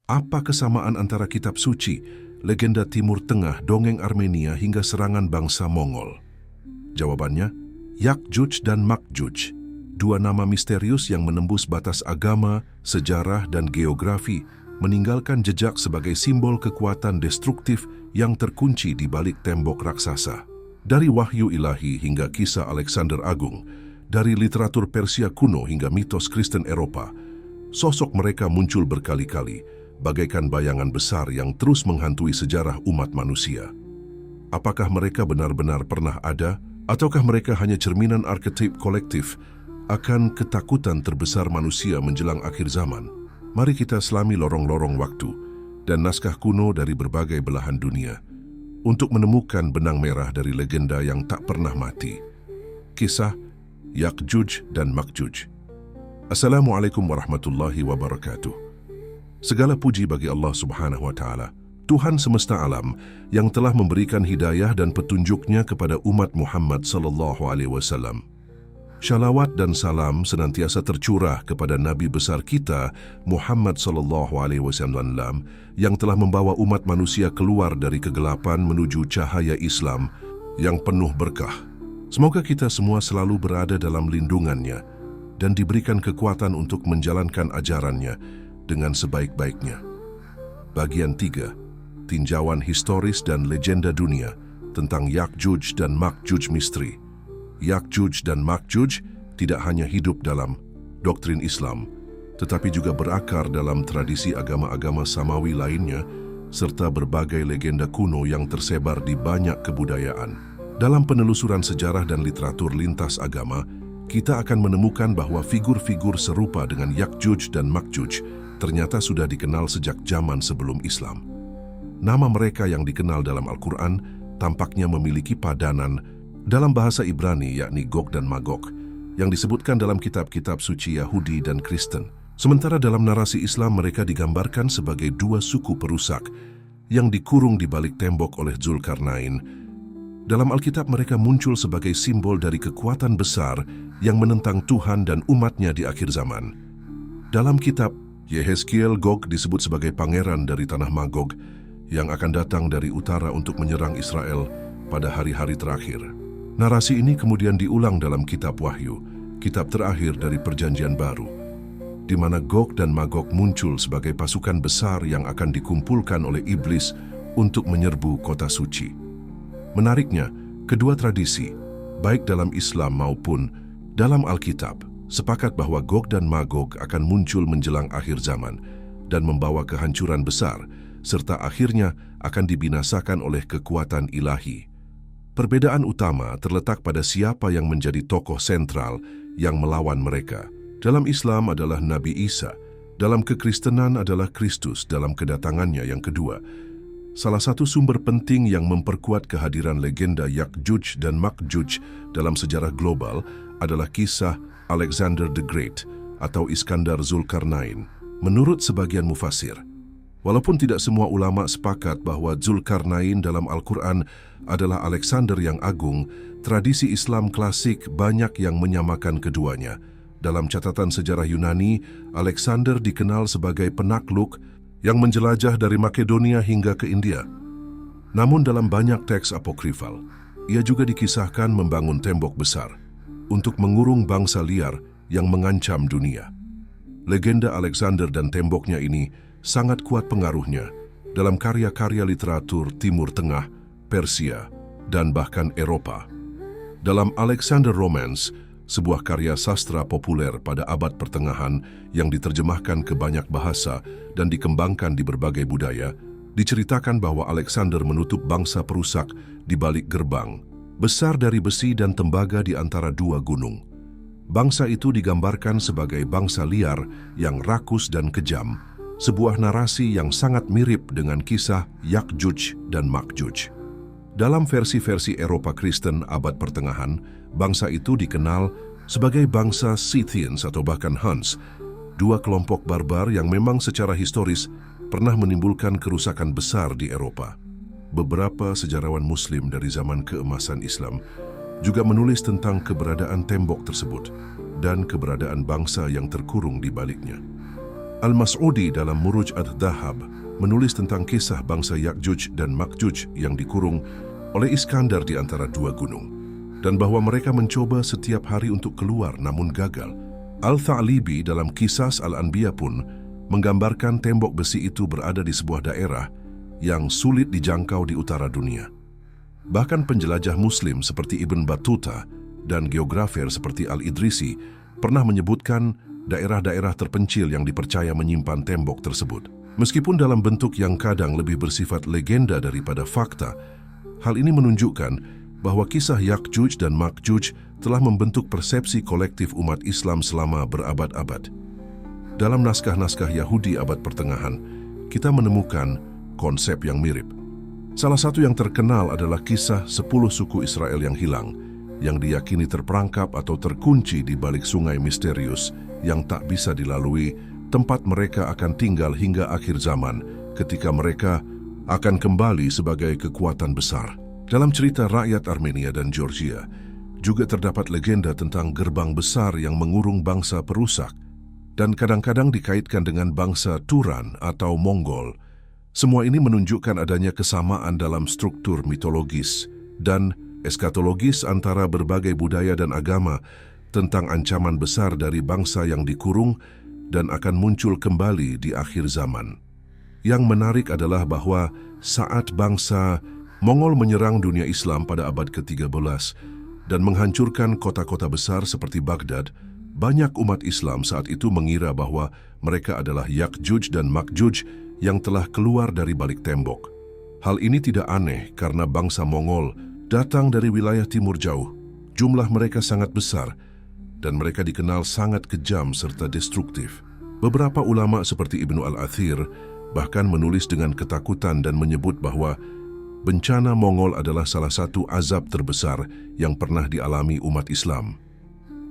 Apa kesamaan antara kitab suci, legenda Timur Tengah, dongeng Armenia hingga serangan bangsa Mongol? Jawabannya, Yakjuj dan Makjuj, dua nama misterius yang menembus batas agama, sejarah, dan geografi, meninggalkan jejak sebagai simbol kekuatan destruktif yang terkunci di balik tembok raksasa. Dari wahyu ilahi hingga kisah Alexander Agung, dari literatur Persia kuno hingga mitos Kristen Eropa, sosok mereka muncul berkali-kali, bagaikan bayangan besar yang terus menghantui sejarah umat manusia. Apakah mereka benar-benar pernah ada, ataukah mereka hanya cerminan arketip kolektif akan ketakutan terbesar manusia menjelang akhir zaman? Mari kita selami lorong-lorong waktu dan naskah kuno dari berbagai belahan dunia untuk menemukan benang merah dari legenda yang tak pernah mati. Kisah Yakjuj dan Makjuj. Assalamualaikum warahmatullahi wabarakatuh. Segala puji bagi Allah Subhanahu wa Ta'ala, Tuhan semesta alam yang telah memberikan hidayah dan petunjuknya kepada umat Muhammad sallallahu alaihi wasallam. Syalawat dan salam senantiasa tercurah kepada Nabi besar kita Muhammad sallallahu alaihi wasallam yang telah membawa umat manusia keluar dari kegelapan menuju cahaya Islam yang penuh berkah. Semoga kita semua selalu berada dalam lindungannya dan diberikan kekuatan untuk menjalankan ajarannya dengan sebaik-baiknya. Bagian 3, tinjauan historis dan legenda dunia tentang Yakjuj dan Makjuj misteri. Yakjuj dan Makjuj tidak hanya hidup dalam doktrin Islam, tetapi juga berakar dalam tradisi agama-agama samawi lainnya, serta berbagai legenda kuno yang tersebar di banyak kebudayaan. Dalam penelusuran sejarah dan literatur lintas agama, kita akan menemukan bahwa figur-figur serupa dengan Yakjuj dan Makjuj ternyata sudah dikenal sejak zaman sebelum Islam. Nama mereka yang dikenal dalam Al-Quran tampaknya memiliki padanan dalam bahasa Ibrani, yakni Gog dan Magog, yang disebutkan dalam kitab-kitab suci Yahudi dan Kristen. Sementara dalam narasi Islam mereka digambarkan sebagai dua suku perusak yang dikurung di balik tembok oleh Zulkarnain. Dalam Alkitab mereka muncul sebagai simbol dari kekuatan besar yang menentang Tuhan dan umatnya di akhir zaman. Dalam kitab Yehezkiel, Gog disebut sebagai pangeran dari tanah Magog yang akan datang dari utara untuk menyerang Israel pada hari-hari terakhir. Narasi ini kemudian diulang dalam kitab Wahyu, kitab terakhir dari Perjanjian Baru, di mana Gog dan Magog muncul sebagai pasukan besar yang akan dikumpulkan oleh iblis untuk menyerbu kota suci. Menariknya, kedua tradisi, baik dalam Islam maupun dalam Alkitab, sepakat bahwa Gog dan Magog akan muncul menjelang akhir zaman dan membawa kehancuran besar, serta akhirnya akan dibinasakan oleh kekuatan ilahi. Perbedaan utama terletak pada siapa yang menjadi tokoh sentral yang melawan mereka. Dalam Islam adalah Nabi Isa, dalam kekristenan adalah Kristus dalam kedatangannya yang kedua. Salah satu sumber penting yang memperkuat kehadiran legenda Yakjuj dan Makjuj dalam sejarah global adalah kisah Alexander the Great atau Iskandar Zulkarnain. Menurut sebagian mufasir, walaupun tidak semua ulama sepakat bahwa Zulkarnain dalam Al-Quran adalah Alexander yang agung, tradisi Islam klasik banyak yang menyamakan keduanya. Dalam catatan sejarah Yunani, Alexander dikenal sebagai penakluk yang menjelajah dari Makedonia hingga ke India. Namun dalam banyak teks apokrifal, ia juga dikisahkan membangun tembok besar untuk mengurung bangsa liar yang mengancam dunia. Legenda Alexander dan temboknya ini sangat kuat pengaruhnya dalam karya-karya literatur Timur Tengah, Persia, dan bahkan Eropa. Dalam Alexander Romance, sebuah karya sastra populer pada abad pertengahan yang diterjemahkan ke banyak bahasa dan dikembangkan di berbagai budaya, diceritakan bahwa Alexander menutup bangsa perusak di balik gerbang, besar dari besi dan tembaga di antara dua gunung. Bangsa itu digambarkan sebagai bangsa liar yang rakus dan kejam, sebuah narasi yang sangat mirip dengan kisah Yakjuj dan Makjuj. Dalam versi-versi Eropa Kristen abad pertengahan, bangsa itu dikenal sebagai bangsa Scythians atau bahkan Huns, dua kelompok barbar yang memang secara historis pernah menimbulkan kerusakan besar di Eropa. Beberapa sejarawan Muslim dari zaman keemasan Islam juga menulis tentang keberadaan tembok tersebut dan keberadaan bangsa yang terkurung di baliknya. Al-Mas'udi dalam Muruj ad-Dhahab menulis tentang kisah bangsa Ya'juj dan Ma'juj yang dikurung oleh Iskandar di antara dua gunung, dan bahwa mereka mencoba setiap hari untuk keluar namun gagal. Al-Tha'libi dalam Qisas Al-Anbiya pun menggambarkan tembok besi itu berada di sebuah daerah yang sulit dijangkau di utara dunia. Bahkan penjelajah Muslim seperti Ibn Battuta dan geografer seperti Al-Idrisi pernah menyebutkan daerah-daerah terpencil yang dipercaya menyimpan tembok tersebut. Meskipun dalam bentuk yang kadang lebih bersifat legenda daripada fakta, hal ini menunjukkan bahwa kisah Ya'juj dan Ma'juj telah membentuk persepsi kolektif umat Islam selama berabad-abad. Dalam naskah-naskah Yahudi abad pertengahan, kita menemukan konsep yang mirip. Salah satu yang terkenal adalah kisah 10 suku Israel yang hilang, yang diyakini terperangkap atau terkunci di balik sungai misterius yang tak bisa dilalui, tempat mereka akan tinggal hingga akhir zaman ketika mereka akan kembali sebagai kekuatan besar. Dalam cerita rakyat Armenia dan Georgia, juga terdapat legenda tentang gerbang besar yang mengurung bangsa perusak, dan kadang-kadang dikaitkan dengan bangsa Turan atau Mongol. Semua ini menunjukkan adanya kesamaan dalam struktur mitologis dan eskatologis antara berbagai budaya dan agama tentang ancaman besar dari bangsa yang dikurung dan akan muncul kembali di akhir zaman. Yang menarik adalah bahwa saat bangsa Mongol menyerang dunia Islam pada abad ke-13 dan menghancurkan kota-kota besar seperti Baghdad, banyak umat Islam saat itu mengira bahwa mereka adalah Ya'juj dan Ma'juj yang telah keluar dari balik tembok. Hal ini tidak aneh karena bangsa Mongol datang dari wilayah timur jauh. Jumlah mereka sangat besar dan mereka dikenal sangat kejam serta destruktif. Beberapa ulama seperti Ibnu Al-Athir bahkan menulis dengan ketakutan dan menyebut bahwa bencana Mongol adalah salah satu azab terbesar yang pernah dialami umat Islam.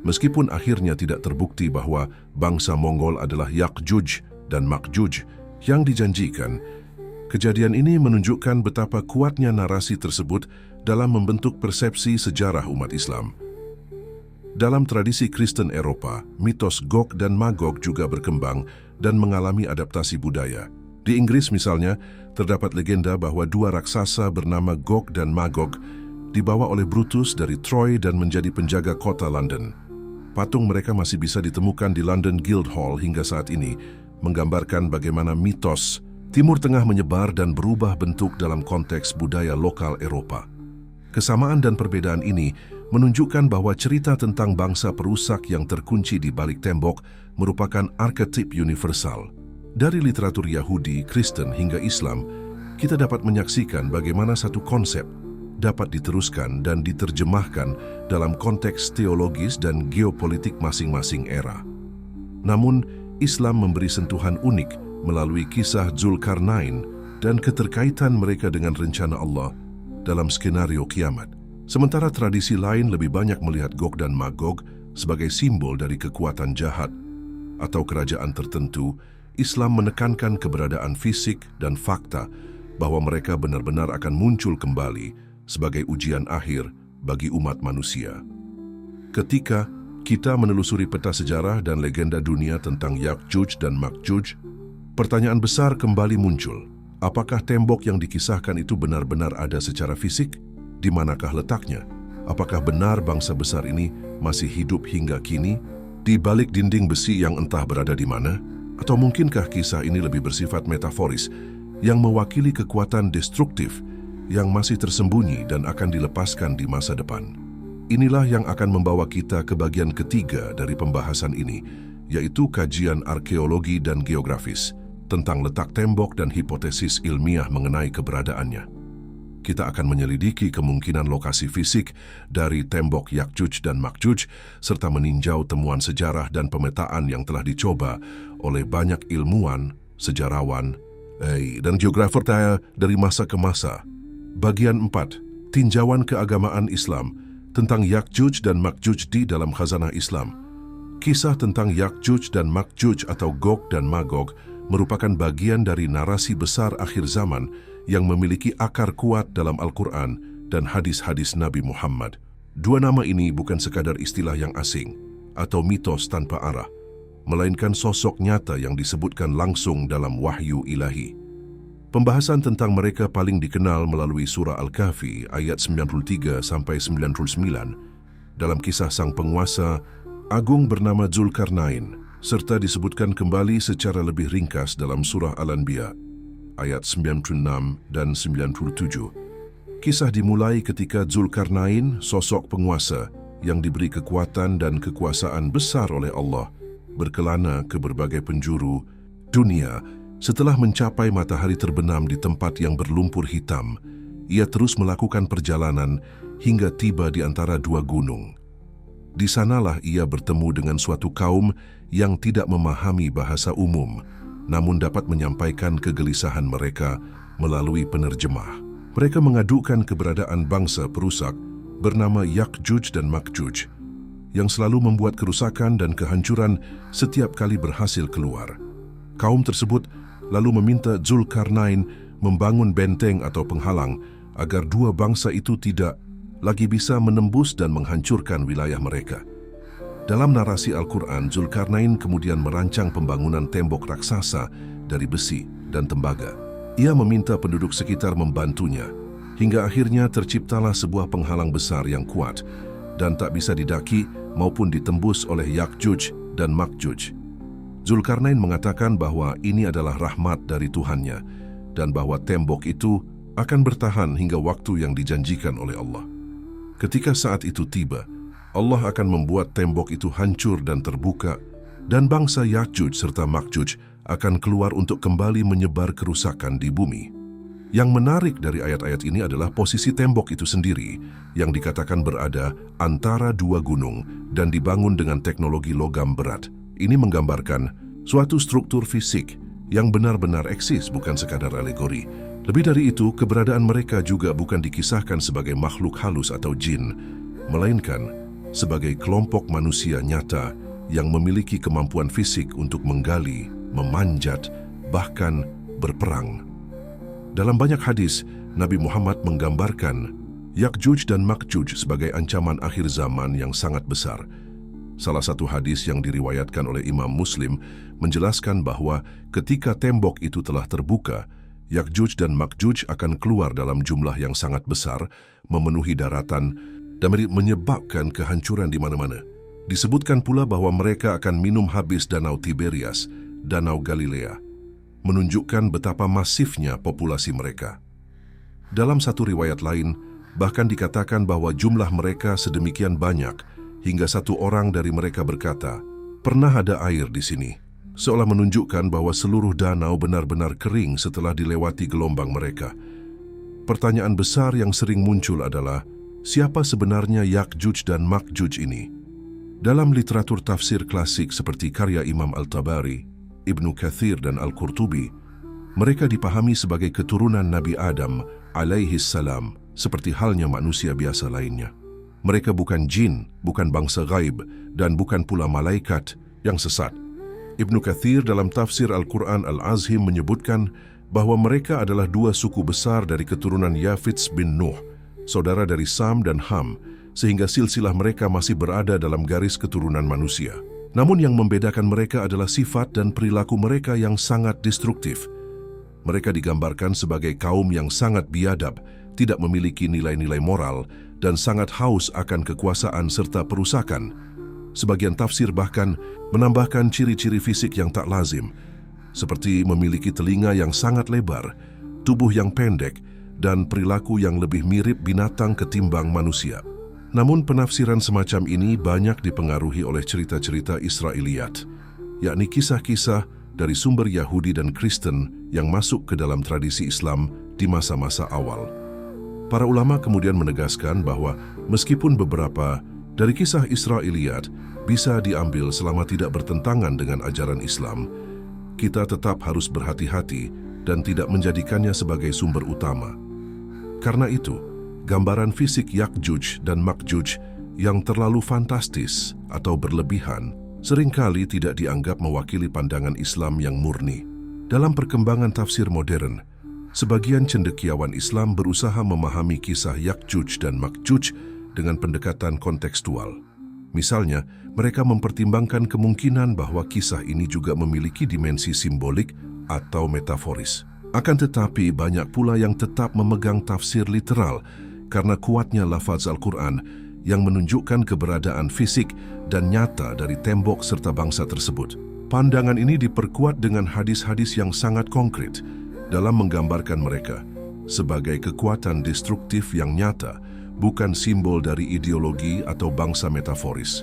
Meskipun akhirnya tidak terbukti bahwa bangsa Mongol adalah Ya'juj dan Ma'juj yang dijanjikan, kejadian ini menunjukkan betapa kuatnya narasi tersebut dalam membentuk persepsi sejarah umat Islam. Dalam tradisi Kristen Eropa, mitos Gog dan Magog juga berkembang dan mengalami adaptasi budaya. Di Inggris misalnya, terdapat legenda bahwa dua raksasa bernama Gog dan Magog dibawa oleh Brutus dari Troy dan menjadi penjaga kota London. Patung mereka masih bisa ditemukan di London Guildhall hingga saat ini, menggambarkan bagaimana mitos Timur Tengah menyebar dan berubah bentuk dalam konteks budaya lokal Eropa. Kesamaan dan perbedaan ini menunjukkan bahwa cerita tentang bangsa perusak yang terkunci di balik tembok merupakan arketip universal. Dari literatur Yahudi, Kristen hingga Islam, kita dapat menyaksikan bagaimana satu konsep dapat diteruskan dan diterjemahkan dalam konteks teologis dan geopolitik masing-masing era. Namun, Islam memberi sentuhan unik melalui kisah Zulkarnain dan keterkaitan mereka dengan rencana Allah dalam skenario kiamat. Sementara tradisi lain lebih banyak melihat Gog dan Magog sebagai simbol dari kekuatan jahat atau kerajaan tertentu, Islam menekankan keberadaan fisik dan fakta bahwa mereka benar-benar akan muncul kembali sebagai ujian akhir bagi umat manusia. Ketika kita menelusuri peta sejarah dan legenda dunia tentang Ya'juj dan Ma'juj, pertanyaan besar kembali muncul. Apakah tembok yang dikisahkan itu benar-benar ada secara fisik? Di manakah letaknya? Apakah benar bangsa besar ini masih hidup hingga kini di balik dinding besi yang entah berada di mana? Atau mungkinkah kisah ini lebih bersifat metaforis yang mewakili kekuatan destruktif yang masih tersembunyi dan akan dilepaskan di masa depan? Inilah yang akan membawa kita ke bagian ketiga dari pembahasan ini, yaitu kajian arkeologi dan geografis tentang letak tembok dan hipotesis ilmiah mengenai keberadaannya. Kita akan menyelidiki kemungkinan lokasi fisik dari tembok Ya'juj dan Ma'juj serta meninjau temuan sejarah dan pemetaan yang telah dicoba oleh banyak ilmuwan, sejarawan, dan geografer dari masa ke masa. Bagian 4. Tinjauan keagamaan Islam tentang Ya'juj dan Ma'juj di dalam khazanah Islam. Kisah tentang Ya'juj dan Ma'juj atau Gog dan Magog merupakan bagian dari narasi besar akhir zaman yang memiliki akar kuat dalam Al-Quran dan hadis-hadis Nabi Muhammad. Dua nama ini bukan sekadar istilah yang asing atau mitos tanpa arah. melainkan sosok nyata yang disebutkan langsung dalam wahyu ilahi. Pembahasan tentang mereka paling dikenal melalui surah Al-Kahfi ayat 93-99 dalam kisah sang penguasa agung bernama Zulkarnain, serta disebutkan kembali secara lebih ringkas dalam surah Al-Anbiya ayat 96 dan 97. Kisah dimulai ketika Zulkarnain, sosok penguasa yang diberi kekuatan dan kekuasaan besar oleh Allah, berkelana ke berbagai penjuru dunia. Setelah mencapai matahari terbenam di tempat yang berlumpur hitam, ia terus melakukan perjalanan hingga tiba di antara dua gunung. Di sanalah ia bertemu dengan suatu kaum yang tidak memahami bahasa umum, namun dapat menyampaikan kegelisahan mereka melalui penerjemah. Mereka mengadukan keberadaan bangsa perusak bernama Yakjuj dan Makjuj, yang selalu membuat kerusakan dan kehancuran setiap kali berhasil keluar. Kaum tersebut lalu meminta Zulkarnain membangun benteng atau penghalang agar dua bangsa itu tidak lagi bisa menembus dan menghancurkan wilayah mereka. Dalam narasi Al-Quran, Zulkarnain kemudian merancang pembangunan tembok raksasa dari besi dan tembaga. Ia meminta penduduk sekitar membantunya, hingga akhirnya terciptalah sebuah penghalang besar yang kuat dan tak bisa didaki maupun ditembus oleh Yakjuj dan Makjuj. Zulkarnain mengatakan bahwa ini adalah rahmat dari Tuhannya dan bahwa tembok itu akan bertahan hingga waktu yang dijanjikan oleh Allah. Ketika saat itu tiba, Allah akan membuat tembok itu hancur dan terbuka, dan bangsa Yakjuj serta Makjuj akan keluar untuk kembali menyebar kerusakan di bumi. Yang menarik dari ayat-ayat ini adalah posisi tembok itu sendiri yang dikatakan berada antara dua gunung dan dibangun dengan teknologi logam berat. Ini menggambarkan suatu struktur fisik yang benar-benar eksis, bukan sekadar alegori. Lebih dari itu, keberadaan mereka juga bukan dikisahkan sebagai makhluk halus atau jin, melainkan sebagai kelompok manusia nyata yang memiliki kemampuan fisik untuk menggali, memanjat, bahkan berperang. Dalam banyak hadis, Nabi Muhammad menggambarkan Yakjuj dan Makjuj sebagai ancaman akhir zaman yang sangat besar. Salah satu hadis yang diriwayatkan oleh Imam Muslim menjelaskan bahwa ketika tembok itu telah terbuka, Yakjuj dan Makjuj akan keluar dalam jumlah yang sangat besar, memenuhi daratan, dan menyebabkan kehancuran di mana-mana. Disebutkan pula bahwa mereka akan minum habis danau Tiberias, danau Galilea, menunjukkan betapa masifnya populasi mereka. Dalam satu riwayat lain, bahkan dikatakan bahwa jumlah mereka sedemikian banyak hingga satu orang dari mereka berkata, "Pernah ada air di sini," seolah menunjukkan bahwa seluruh danau benar-benar kering setelah dilewati gelombang mereka. Pertanyaan besar yang sering muncul adalah, siapa sebenarnya Yakjuj dan Makjuj ini? Dalam literatur tafsir klasik seperti karya Imam Al-Tabari, Ibnu Kathir dan Al-Qurtubi, mereka dipahami sebagai keturunan Nabi Adam alaihis salam, seperti halnya manusia biasa lainnya. Mereka bukan jin, bukan bangsa gaib, dan bukan pula malaikat yang sesat. Ibnu Kathir dalam tafsir Al-Quran Al-Azhim menyebutkan bahwa mereka adalah dua suku besar dari keturunan Yafits bin Nuh, saudara dari Sam dan Ham, sehingga silsilah mereka masih berada dalam garis keturunan manusia. Namun yang membedakan mereka adalah sifat dan perilaku mereka yang sangat destruktif. Mereka digambarkan sebagai kaum yang sangat biadab, tidak memiliki nilai-nilai moral, dan sangat haus akan kekuasaan serta perusakan. Sebagian tafsir bahkan menambahkan ciri-ciri fisik yang tak lazim, seperti memiliki telinga yang sangat lebar, tubuh yang pendek, dan perilaku yang lebih mirip binatang ketimbang manusia. Namun penafsiran semacam ini banyak dipengaruhi oleh cerita-cerita Israiliyat, yakni kisah-kisah dari sumber Yahudi dan Kristen yang masuk ke dalam tradisi Islam di masa-masa awal. Para ulama kemudian menegaskan bahwa meskipun beberapa dari kisah Israiliyat bisa diambil selama tidak bertentangan dengan ajaran Islam, kita tetap harus berhati-hati dan tidak menjadikannya sebagai sumber utama. Karena itu, gambaran fisik Yakjuj dan Makjuj yang terlalu fantastis atau berlebihan seringkali tidak dianggap mewakili pandangan Islam yang murni. Dalam perkembangan tafsir modern, sebagian cendekiawan Islam berusaha memahami kisah Yakjuj dan Makjuj dengan pendekatan kontekstual. Misalnya, mereka mempertimbangkan kemungkinan bahwa kisah ini juga memiliki dimensi simbolik atau metaforis. Akan tetapi, banyak pula yang tetap memegang tafsir literal karena kuatnya lafaz Al-Quran yang menunjukkan keberadaan fisik dan nyata dari tembok serta bangsa tersebut. Pandangan ini diperkuat dengan hadis-hadis yang sangat konkret dalam menggambarkan mereka sebagai kekuatan destruktif yang nyata, bukan simbol dari ideologi atau bangsa metaforis.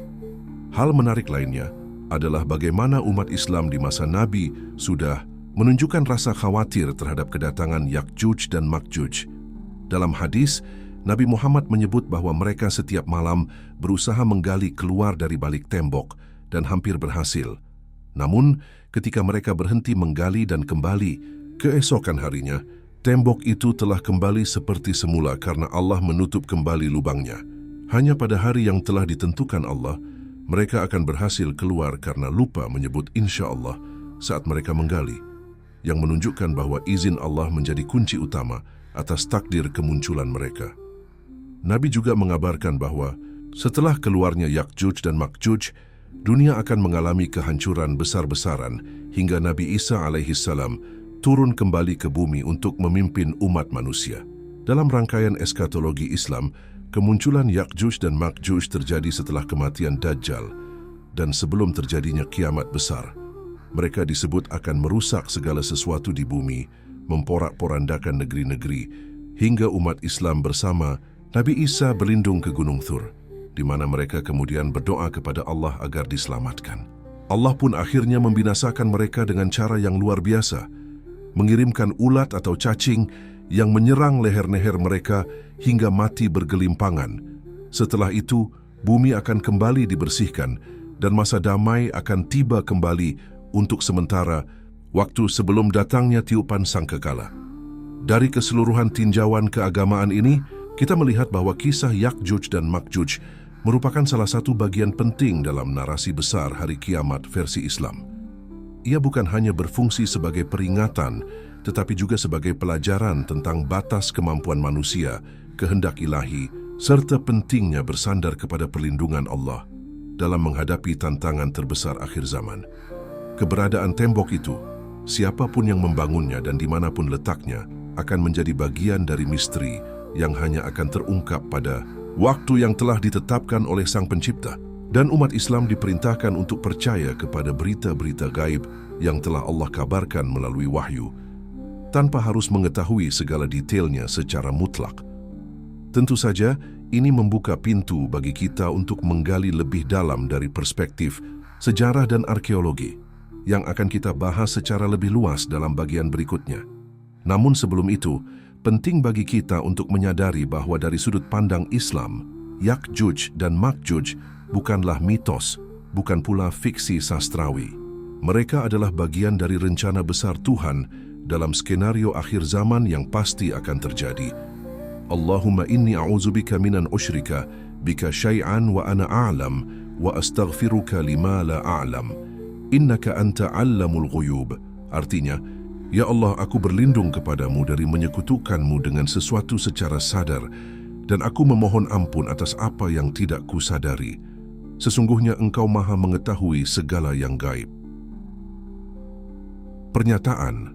Hal menarik lainnya adalah bagaimana umat Islam di masa Nabi sudah menunjukkan rasa khawatir terhadap kedatangan Yakjuj dan Makjuj. Dalam hadis, Nabi Muhammad menyebut bahwa mereka setiap malam berusaha menggali keluar dari balik tembok dan hampir berhasil. Namun, ketika mereka berhenti menggali dan kembali, keesokan harinya, tembok itu telah kembali seperti semula karena Allah menutup kembali lubangnya. Hanya pada hari yang telah ditentukan Allah, mereka akan berhasil keluar karena lupa menyebut insya Allah saat mereka menggali, yang menunjukkan bahwa izin Allah menjadi kunci utama atas takdir kemunculan mereka. Nabi juga mengabarkan bahwa setelah keluarnya Yakjuj dan Makjuj, dunia akan mengalami kehancuran besar-besaran hingga Nabi Isa alaihissalam turun kembali ke bumi untuk memimpin umat manusia. Dalam rangkaian eskatologi Islam, kemunculan Yakjuj dan Makjuj terjadi setelah kematian Dajjal dan sebelum terjadinya kiamat besar. Mereka disebut akan merusak segala sesuatu di bumi, memporak-porandakan negeri-negeri, hingga umat Islam bersama Nabi Isa berlindung ke Gunung Thur, di mana mereka kemudian berdoa kepada Allah agar diselamatkan. Allah pun akhirnya membinasakan mereka dengan cara yang luar biasa, mengirimkan ulat atau cacing yang menyerang leher-leher mereka hingga mati bergelimpangan. Setelah itu, bumi akan kembali dibersihkan dan masa damai akan tiba kembali untuk sementara, waktu sebelum datangnya tiupan sangkakala. Dari keseluruhan tinjauan keagamaan ini, kita melihat bahwa kisah Yakjuj dan Makjuj merupakan salah satu bagian penting dalam narasi besar hari kiamat versi Islam. Ia bukan hanya berfungsi sebagai peringatan, tetapi juga sebagai pelajaran tentang batas kemampuan manusia, kehendak ilahi, serta pentingnya bersandar kepada perlindungan Allah dalam menghadapi tantangan terbesar akhir zaman. Keberadaan tembok itu, siapapun yang membangunnya dan dimanapun letaknya, akan menjadi bagian dari misteri yang hanya akan terungkap pada waktu yang telah ditetapkan oleh Sang Pencipta. Dan umat Islam diperintahkan untuk percaya kepada berita-berita gaib yang telah Allah kabarkan melalui wahyu, tanpa harus mengetahui segala detailnya secara mutlak. Tentu saja, ini membuka pintu bagi kita untuk menggali lebih dalam dari perspektif sejarah dan arkeologi, yang akan kita bahas secara lebih luas dalam bagian berikutnya. Namun sebelum itu, penting bagi kita untuk menyadari bahwa dari sudut pandang Islam, Yakjuj dan Makjuj bukanlah mitos, bukan pula fiksi sastrawi. Mereka adalah bagian dari rencana besar Tuhan dalam skenario akhir zaman yang pasti akan terjadi. Allahumma inni a'udzubika minan usyrika bika syai'an wa ana a'lam wa astaghfiruka lima la a'lam. Innaka anta 'allamul ghuyub. Artinya, ya Allah, aku berlindung kepadamu dari menyekutukanmu dengan sesuatu secara sadar, dan aku memohon ampun atas apa yang tidak kusadari. Sesungguhnya Engkau Maha mengetahui segala yang gaib. Pernyataan,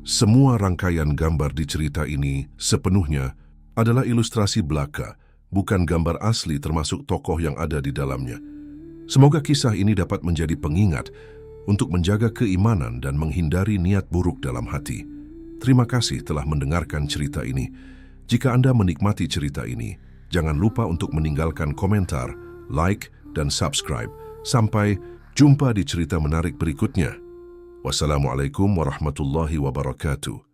semua rangkaian gambar di cerita ini sepenuhnya adalah ilustrasi belaka, bukan gambar asli termasuk tokoh yang ada di dalamnya. Semoga kisah ini dapat menjadi pengingat untuk menjaga keimanan dan menghindari niat buruk dalam hati. Terima kasih telah mendengarkan cerita ini. Jika Anda menikmati cerita ini, jangan lupa untuk meninggalkan komentar, like, dan subscribe. Sampai jumpa di cerita menarik berikutnya. Wassalamualaikum warahmatullahi wabarakatuh.